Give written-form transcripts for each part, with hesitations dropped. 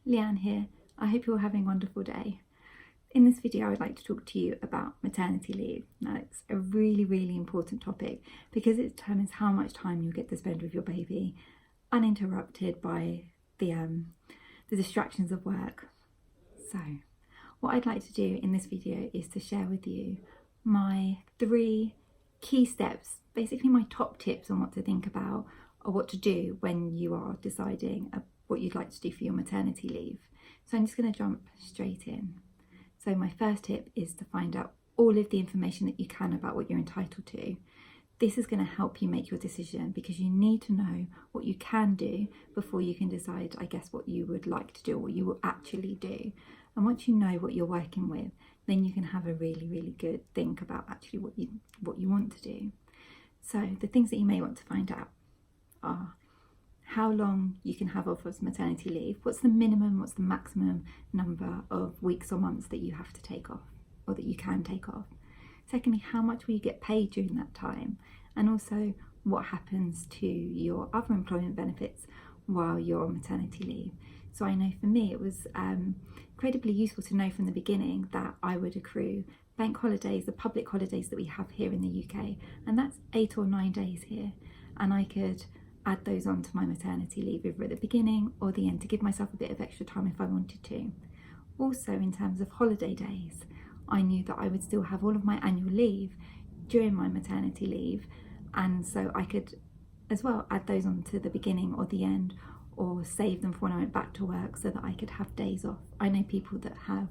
Leanne here. I hope you're having a wonderful day. In this video, I would like to talk to you about maternity leave. Now, it's a really important topic because it determines how much time you get to spend with your baby, uninterrupted by the distractions of work. So, what I'd like to do in this video is to share with you my 3 key steps, basically my top tips on what to think about or what to do when you are deciding what you'd like to do for your maternity leave. So I'm just going to jump straight in. So my first tip is to find out all of the information that you can about what you're entitled to. This is going to help you make your decision because you need to know what you can do before you can decide, I guess, what you would like to do or what you will actually do. And once you know what you're working with, then you can have a really good think about actually what you want to do. So the things that you may want to find out are how long you can have off as maternity leave, what's the minimum, what's the maximum number of weeks or months that you have to take off or that you can take off. Secondly, how much will you get paid during that time? And also what happens to your other employment benefits while you're on maternity leave. So I know for me it was incredibly useful to know from the beginning that I would accrue bank holidays, the public holidays that we have here in the UK, and that's 8 or 9 days here, and I could add those on to my maternity leave either at the beginning or the end to give myself a bit of extra time if I wanted to. Also, in terms of holiday days, I knew that I would still have all of my annual leave during my maternity leave, and so I could as well add those on to the beginning or the end, or save them for when I went back to work so that I could have days off. I know people that have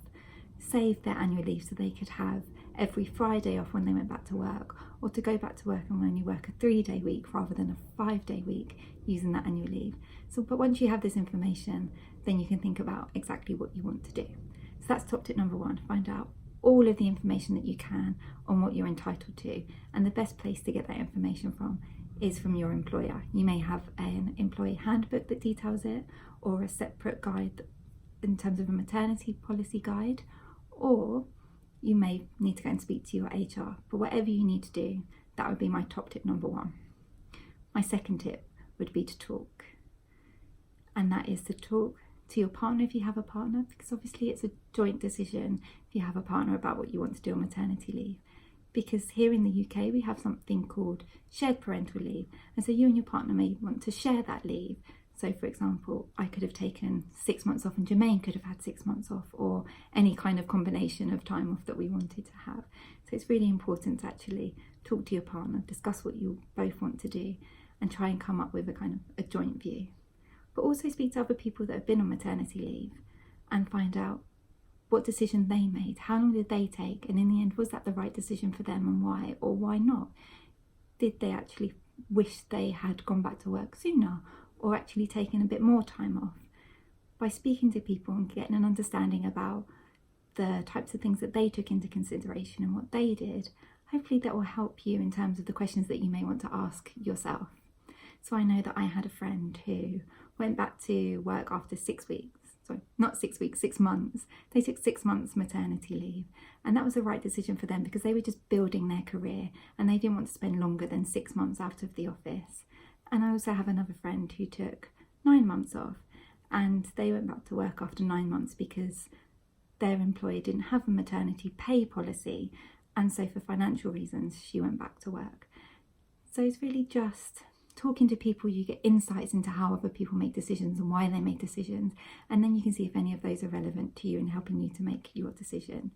saved their annual leave so they could have every Friday off when they went back to work, or to go back to work and only work a 3-day week rather than a 5-day week using that annual leave. So, but once you have this information, then you can think about exactly what you want to do. So that's top tip number 1, find out all of the information that you can on what you're entitled to. And the best place to get that information from is from your employer. You may have an employee handbook that details it, or a separate guide in terms of a maternity policy guide, or you may need to go and speak to your HR. But whatever you need to do, that would be my top tip number 1. My second tip would be to talk, and that is to talk to your partner if you have a partner, because obviously it's a joint decision if you have a partner about what you want to do on maternity leave. Because here in the UK we have something called shared parental leave, and so you and your partner may want to share that leave. So for example, I could have taken 6 months off and Jermaine could have had 6 months off, or any kind of combination of time off that we wanted to have. So it's really important to actually talk to your partner, discuss what you both want to do, and try and come up with a kind of a joint view. But also speak to other people that have been on maternity leave and find out what decision they made, how long did they take, and in the end, was that the right decision for them and why, or why not? Did they actually wish they had gone back to work sooner, or actually taken a bit more time off? By speaking to people and getting an understanding about the types of things that they took into consideration and what they did, hopefully that will help you in terms of the questions that you may want to ask yourself. So I know that I had a friend who went back to work after 6 weeks. Sorry, not 6 weeks, 6 months. They took 6 months maternity leave, and that was the right decision for them because they were just building their career and they didn't want to spend longer than 6 months out of the office. And I also have another friend who took 9 months off, and they went back to work after 9 months because their employer didn't have a maternity pay policy, and so for financial reasons she went back to work. So it's really just talking to people, you get insights into how other people make decisions and why they make decisions, and then you can see if any of those are relevant to you and helping you to make your decision.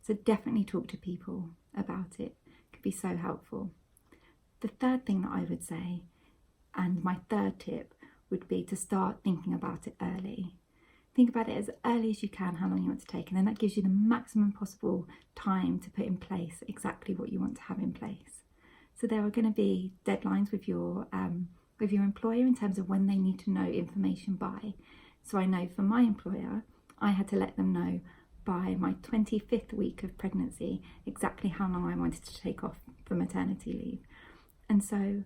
So definitely talk to people about it. It could be so helpful. The third thing that I would say, and my third tip, would be to start thinking about it early. Think about it as early as you can, how long you want to take, and then that gives you the maximum possible time to put in place exactly what you want to have in place. So there are going to be deadlines with your employer in terms of when they need to know information by. So I know for my employer, I had to let them know by my 25th week of pregnancy exactly how long I wanted to take off for maternity leave. And so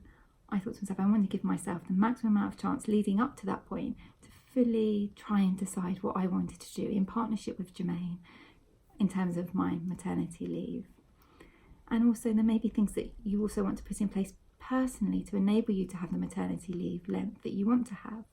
I thought to myself, I wanted to give myself the maximum amount of chance leading up to that point to fully try and decide what I wanted to do in partnership with Jermaine in terms of my maternity leave. And also there may be things that you also want to put in place personally to enable you to have the maternity leave length that you want to have.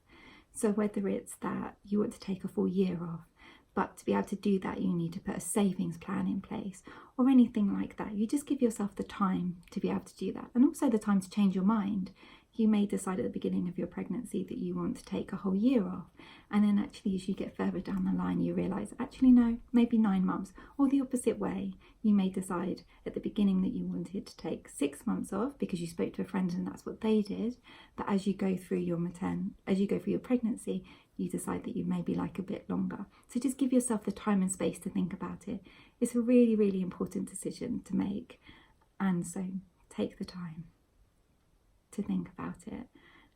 So whether it's that you want to take a full year off, but to be able to do that, you need to put a savings plan in place or anything like that. You just give yourself the time to be able to do that, and also the time to change your mind. You may decide at the beginning of your pregnancy that you want to take a whole year off, and then actually as you get further down the line you realise actually no, maybe 9 months, or the opposite way. You may decide at the beginning that you wanted to take 6 months off because you spoke to a friend and that's what they did, but as you go through your pregnancy, you decide that you maybe like a bit longer. So just give yourself the time and space to think about it. It's a really, really important decision to make, and so take the time to think about it.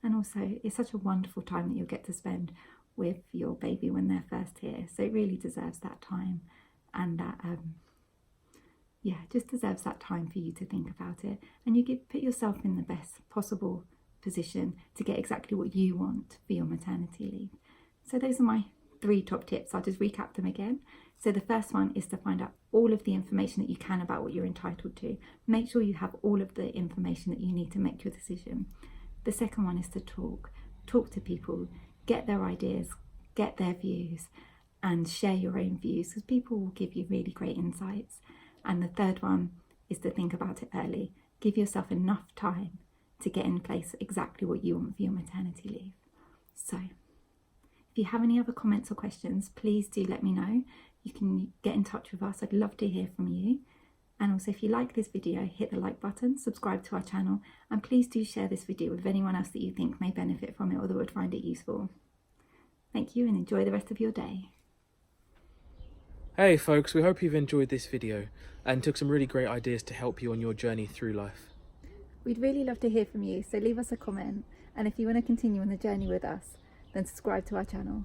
And also it's such a wonderful time that you'll get to spend with your baby when they're first here, so it really deserves that time, and that just deserves that time for you to think about it, and you put yourself in the best possible position to get exactly what you want for your maternity leave. So those are my 3 top tips. I'll just recap them again. So the first one is to find out all of the information that you can about what you're entitled to. Make sure you have all of the information that you need to make your decision. The second one is to talk to people, get their ideas, get their views, and share your own views, because people will give you really great insights. And the third one is to think about it early. Give yourself enough time to get in place exactly what you want for your maternity leave. So if you have any other comments or questions, please do let me know. You can get in touch with us. I'd love to hear from you. And also, if you like this video, hit the like button, subscribe to our channel, and please do share this video with anyone else that you think may benefit from it or that would find it useful. Thank you, and enjoy the rest of your day. Hey folks, we hope you've enjoyed this video and took some really great ideas to help you on your journey through life. We'd really love to hear from you, so leave us a comment, and if you want to continue on the journey with us, then subscribe to our channel.